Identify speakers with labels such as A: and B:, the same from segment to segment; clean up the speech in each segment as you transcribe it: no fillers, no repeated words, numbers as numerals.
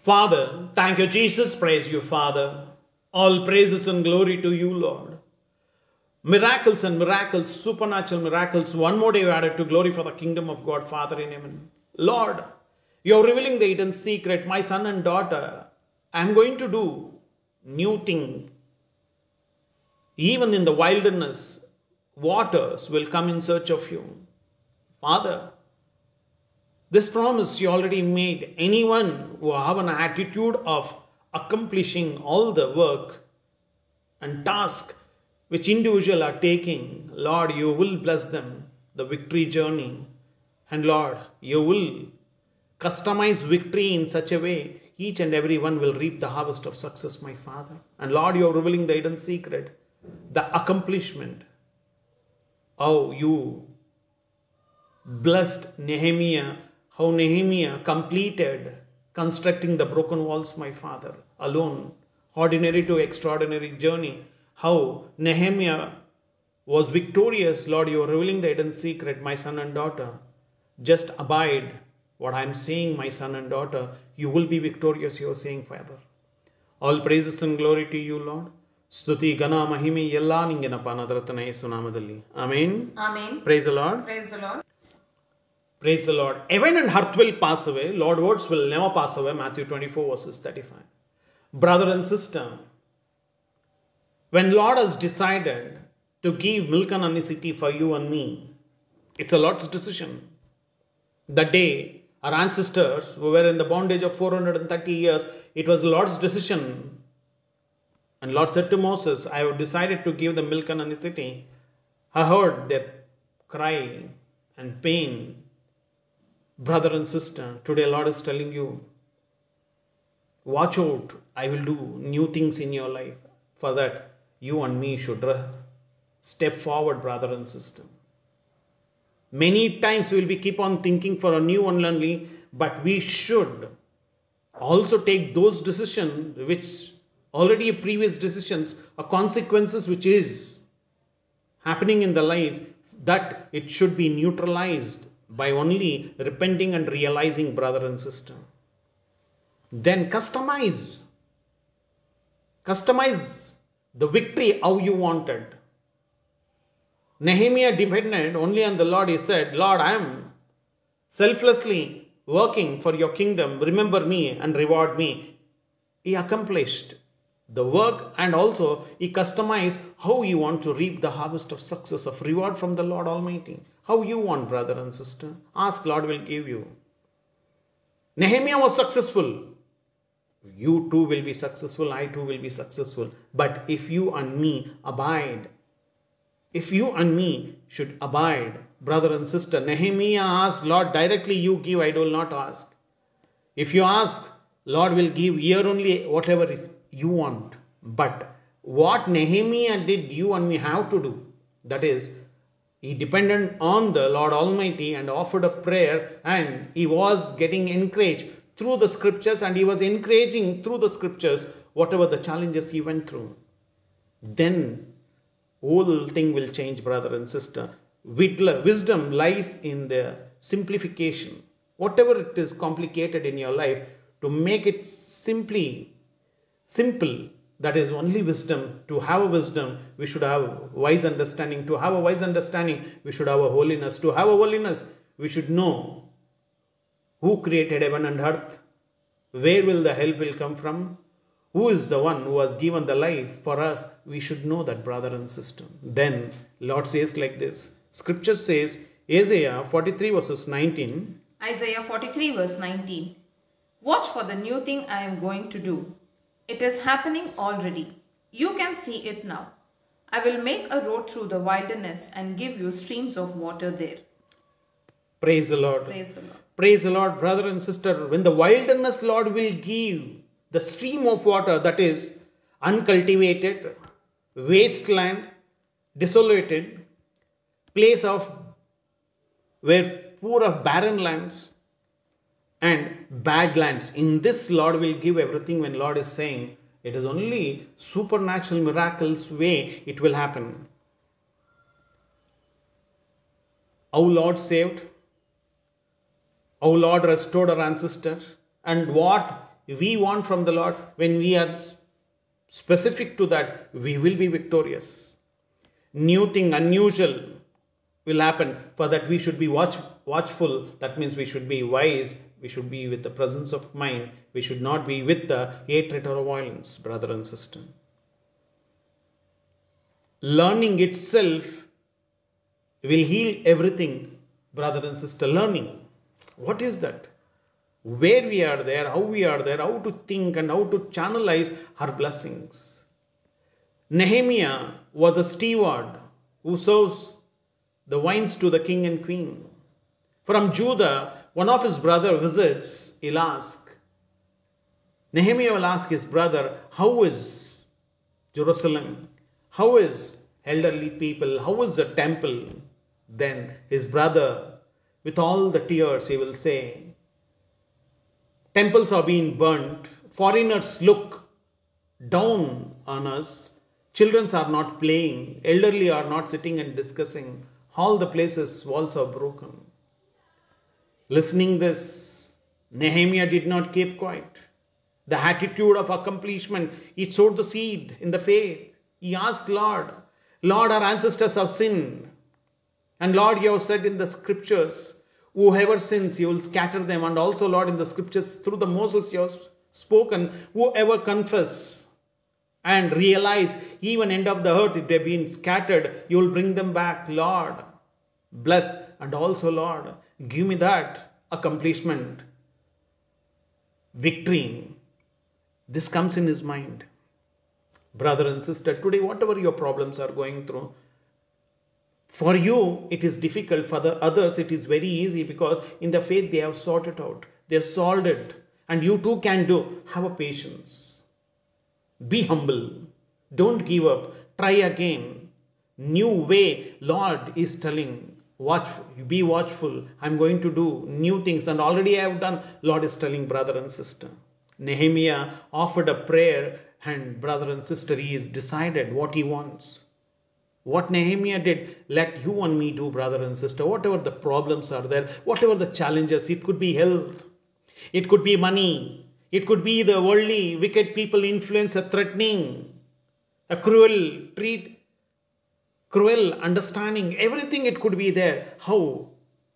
A: Father, thank you, Jesus. Praise you, Father. All praises and glory to you, Lord. Miracles and miracles, supernatural miracles, one more day added to glory for the kingdom of God, Father in heaven. Lord, you're revealing the hidden secret. My son and daughter, I'm going to do new thing. Even in the wilderness, waters will come in search of you. Father, this promise you already made. Anyone who have an attitude of accomplishing all the work and task which individual are taking, Lord, you will bless them, the victory journey. And Lord, you will customize victory in such a way, each and every one will reap the harvest of success, my Father. And Lord, you are revealing the hidden secret, the accomplishment. Oh, you blessed Nehemiah, how Nehemiah completed constructing the broken walls, my Father, alone, ordinary to extraordinary journey. How Nehemiah was victorious. Lord, you are revealing the hidden secret, my son and daughter. Just abide what I am saying, my son and daughter. You will be victorious, you are saying, Father. All praises and glory to you, Lord. Stuti Gana Mahimi Yella Ningenappa Nadaratana Yesu Namadalli. Amen.
B: Amen.
A: Praise the Lord.
B: Praise the Lord.
A: Praise the Lord. Heaven and earth will pass away. Lord words will never pass away. Matthew 24 verses 35. Brother and sister, when Lord has decided to give milk and honey city for you and me, it's a Lord's decision. The day our ancestors who were in the bondage of 430 years, it was Lord's decision. And Lord said to Moses, I have decided to give the milk and honey city. I heard their cry and pain. Brother and sister, today Lord is telling you, watch out, I will do new things in your life. For that, you and me should step forward, brother and sister. Many times we will keep on thinking for a new one only, but we should also take those decisions which already previous decisions or consequences which is happening in the life, that it should be neutralized by only repenting and realizing, brother and sister. Then customize the victory how you wanted. Nehemiah depended only on the Lord. He said, Lord, I am selflessly working for your kingdom. Remember me and reward me. He accomplished the work and also he customized how you want to reap the harvest of success, of reward from the Lord Almighty. How you want, brother and sister. Ask, Lord will give you. Nehemiah was successful. You too will be successful. I too will be successful. But if you and me abide, if you and me should abide, brother and sister, Nehemiah asked, Lord, directly you give, I will not ask. If you ask, Lord will give here only whatever you want. But what Nehemiah did, you and me have to do. That is, he depended on the Lord Almighty and offered a prayer, and he was getting encouraged through the scriptures, and he was encouraging through the scriptures whatever the challenges he went through. Then whole thing will change, brother and sister. Wisdom lies in the simplification. Whatever it is complicated in your life, to make it simple. That is only wisdom. To have a wisdom, we should have wise understanding. To have a wise understanding, we should have a holiness. To have a holiness, we should know who created heaven and earth. Where will the help will come from? Who is the one who has given the life for us? We should know that, brother and sister. Then Lord says like this. Scripture says, Isaiah 43 verses 19.
B: Isaiah 43 verse 19. Watch for the new thing I am going to do. It is happening already. You can see it now. I will make a road through the wilderness and give you streams of water there.
A: Praise the Lord.
B: Praise the Lord.
A: Praise the Lord, brother and sister. When the wilderness, Lord will give the stream of water, that is uncultivated, wasteland, desolated, place of where poor of barren lands and bad lands. In this, Lord will give everything. When Lord is saying, it is only supernatural miracles way it will happen. How Lord saved, how Lord restored our ancestors, and what we want from the Lord, when we are specific to that, we will be victorious. New thing, unusual will happen. For that we should be watchful. That means we should be wise. We should be with the presence of mind. We should not be with the hatred or violence, brother and sister. Learning itself will heal everything, brother and sister. Learning. What is that? Where we are there, how we are there, how to think and how to channelize our blessings. Nehemiah was a steward who serves the wines to the king and queen. From Judah, one of his brother visits. He'll ask. Nehemiah will ask his brother, how is Jerusalem? How is elderly people? How is the temple? Then his brother, with all the tears, he will say, temples are being burnt. Foreigners look down on us. Children are not playing. Elderly are not sitting and discussing. All the places, walls are broken. Listening this, Nehemiah did not keep quiet. The attitude of accomplishment, he sowed the seed in the faith. He asked Lord, Lord, our ancestors have sinned. And Lord, you have said in the scriptures, whoever sins, you will scatter them. And also, Lord, in the scriptures, through the Moses you have spoken, whoever confess and realize, even end of the earth, if they've been scattered, you will bring them back. Lord, bless. And also, Lord, give me that accomplishment, victory. This comes in his mind. Brother and sister, today, whatever your problems are going through, for you, it is difficult. For the others, it is very easy, because in the faith, they have sorted out. They have solved it. And you too can do. Have a patience. Be humble. Don't give up. Try again. New way, Lord is telling. Be watchful. I'm going to do new things. And already I have done. Lord is telling, brother and sister. Nehemiah offered a prayer. And brother and sister, he decided what he wants. What Nehemiah did, let you and me do, brother and sister. Whatever the problems are there, whatever the challenges, it could be health, it could be money, it could be the worldly, wicked people influence, a threatening, a cruel understanding, everything it could be there. How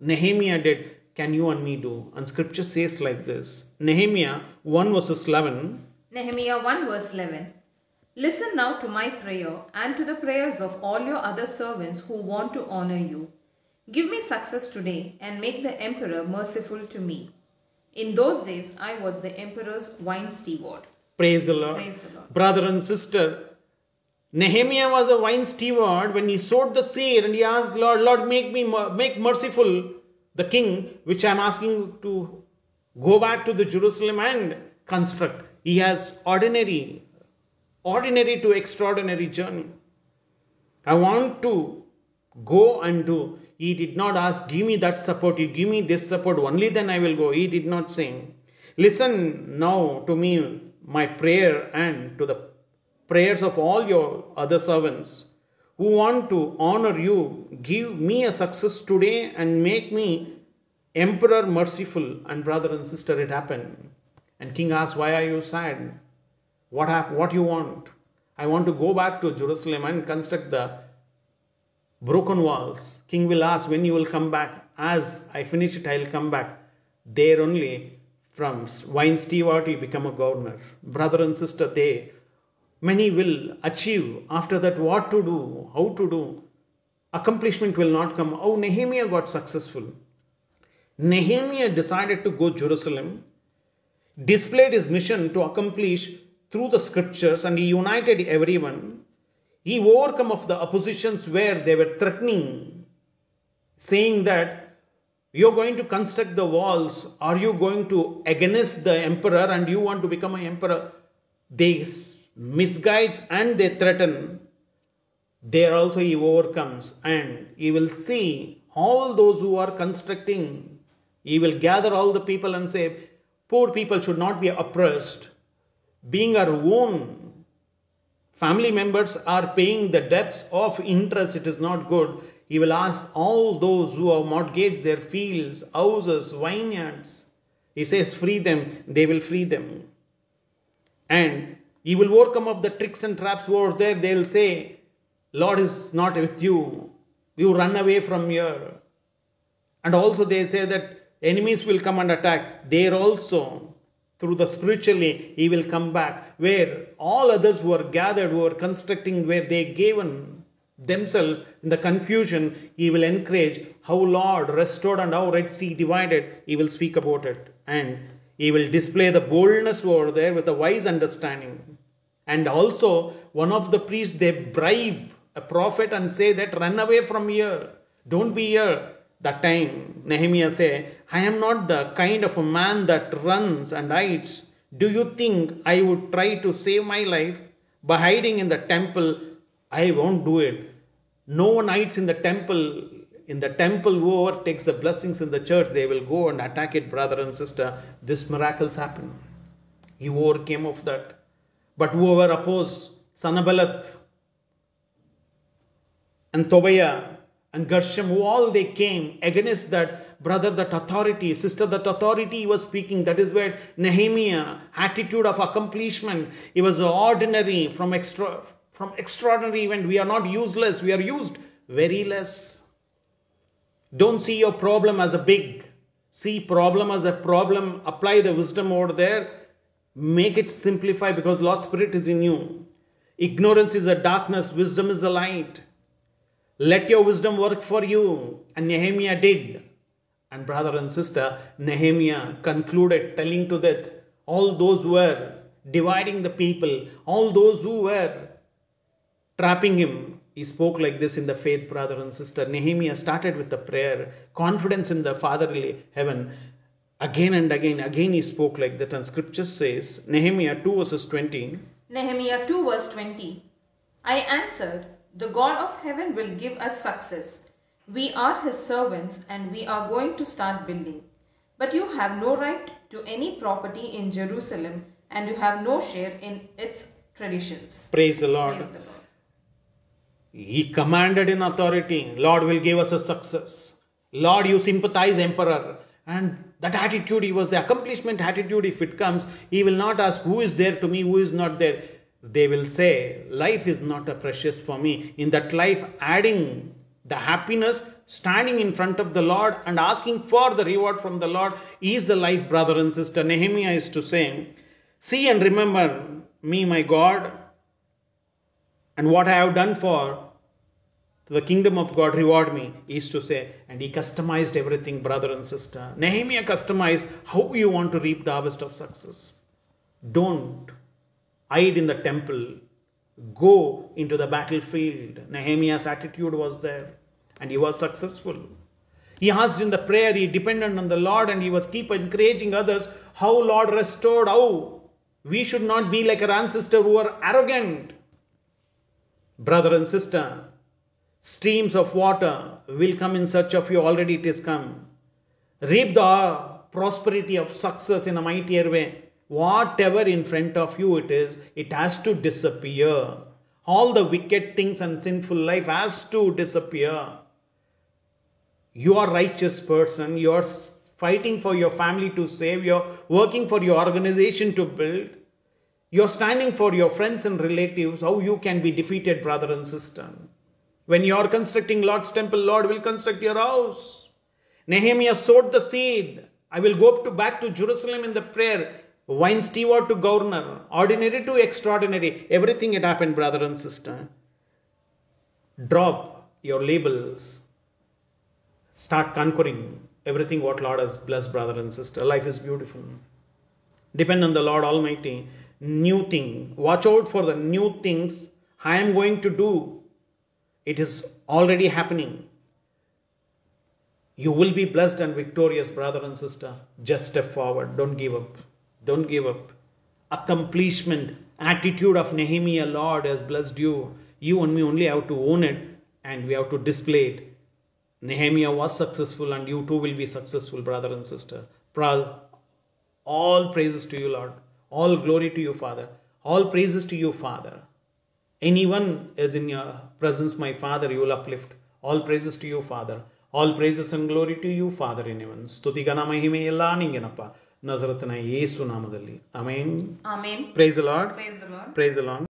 A: Nehemiah did, can you and me do? And scripture says like this, Nehemiah 1 verses 11.
B: Nehemiah 1 verse 11. Listen now to my prayer and to the prayers of all your other servants who want to honor you. Give me success today and make the emperor merciful to me. In those days, I was the emperor's wine steward.
A: Praise the Lord.
B: Praise the Lord.
A: Brother and sister, Nehemiah was a wine steward when he sowed the seed and he asked Lord, make merciful the king, which I am asking to go back to the Jerusalem and construct. He has ordinary to extraordinary journey. I want to go and do. He did not ask, give me that support, you give me this support, only then I will go. He did not say. Listen now to me, my prayer, and to the prayers of all your other servants who want to honor you. Give me a success today and make me emperor merciful. And brother and sister, it happened. And king asked, why are you sad? What you want? I want to go back to Jerusalem and construct the broken walls. King will ask, when you will come back? As I finish it, I will come back. There only, from wine steward, you become a governor. Brother and sister, many will achieve after that what to do, how to do. Accomplishment will not come. Oh, Nehemiah got successful. Nehemiah decided to go to Jerusalem, displayed his mission to accomplish through the scriptures, and he united everyone. He overcome of the oppositions where they were threatening, saying that you're going to construct the walls. Are you going to against the emperor and you want to become an emperor? They misguides and they threaten. There also he overcomes, and he will see all those who are constructing. He will gather all the people and say, poor people should not be oppressed. Being our own family members are paying the debts of interest, it is not good. He will ask all those who have mortgaged their fields, houses, vineyards. He says, free them. They will free them. And he will overcome of the tricks and traps over there. They'll say, Lord is not with you. You run away from here. And also they say that enemies will come and attack. There also, through the spiritually, he will come back. Where all others who are gathered, who are constructing, where they given themselves in the confusion, he will encourage how Lord restored and how Red Sea divided. He will speak about it. And he will display the boldness over there with a wise understanding. And also, one of the priests, they bribe a prophet and say that run away from here. Don't be here. That time, Nehemiah say, I am not the kind of a man that runs and hides. Do you think I would try to save my life by hiding in the temple? I won't do it. No one hides in the temple. In the temple, whoever takes the blessings in the church, they will go and attack it, brother and sister. This miracles happen. He overcame of that. But whoever opposed Sanballat and Tobiah and Gershom, who all they came against that brother, that authority, sister, that authority he was speaking. That is where Nehemiah, attitude of accomplishment, he was ordinary from extraordinary event. We are not useless, we are used very less. Don't see your problem as a big. See problem as a problem. Apply the wisdom over there. Make it simplify because Lord's Spirit is in you. Ignorance is the darkness. Wisdom is the light. Let your wisdom work for you. And Nehemiah did. And brother and sister, Nehemiah concluded telling to that all those who were dividing the people, all those who were trapping him, he spoke like this in the faith, brother and sister. Nehemiah started with the prayer, confidence in the fatherly heaven. Again and again he spoke like that. And scripture says, Nehemiah 2 verses 20.
B: Nehemiah 2 verse 20. I answered, the God of heaven will give us success. We are his servants and we are going to start building. But you have no right to any property in Jerusalem and you have no share in its traditions.
A: Praise the Lord.
B: Praise the Lord.
A: He commanded in authority, Lord will give us a success. Lord, you sympathize, emperor. And that attitude, he was the accomplishment attitude. If it comes, he will not ask who is there to me, who is not there. They will say, life is not a precious for me. In that life, adding the happiness, standing in front of the Lord and asking for the reward from the Lord is the life, brother and sister. Nehemiah is to say, see and remember me, my God, and what I have done for the kingdom of God, reward me, is to say. And he customized everything, brother and sister. Nehemiah customized how you want to reap the harvest of success. Don't hide in the temple. Go into the battlefield. Nehemiah's attitude was there. And he was successful. He asked in the prayer, he depended on the Lord and he was keep encouraging others how Lord restored, how we should not be like our ancestors who were arrogant. Brother and sister, streams of water will come in search of you. Already it is come. Reap the prosperity of success in a mightier way. Whatever in front of you it is, it has to disappear. All the wicked things and sinful life has to disappear. You are a righteous person. You are fighting for your family to save. You are working for your organization to build. You are standing for your friends and relatives. How you can be defeated, brother and sister? When you are constructing Lord's temple, Lord will construct your house. Nehemiah sowed the seed. I will go back to Jerusalem in the prayer. Wine steward to governor. Ordinary to extraordinary. Everything had happened, brother and sister. Drop your labels. Start conquering everything what Lord has blessed, brother and sister. Life is beautiful. Depend on the Lord Almighty. New thing. Watch out for the new things I am going to do. It is already happening. You will be blessed and victorious, brother and sister. Just step forward. Don't give up. Don't give up. Accomplishment, attitude of Nehemiah, Lord has blessed you. You and me only have to own it and we have to display it. Nehemiah was successful and you too will be successful, brother and sister. All praises to you, Lord. All glory to you, Father. All praises to you, Father. Anyone is in your presence, my Father, you will uplift. All praises to you, Father. All praises and glory to you, Father in heaven. Stuti gana mahime ella ningenappa. ನಜರತನ ಯೇಸು ನಾಮದಲ್ಲಿ. Amen.
B: Amen.
A: Praise the lord.
B: Praise the Lord.
A: Praise the lord.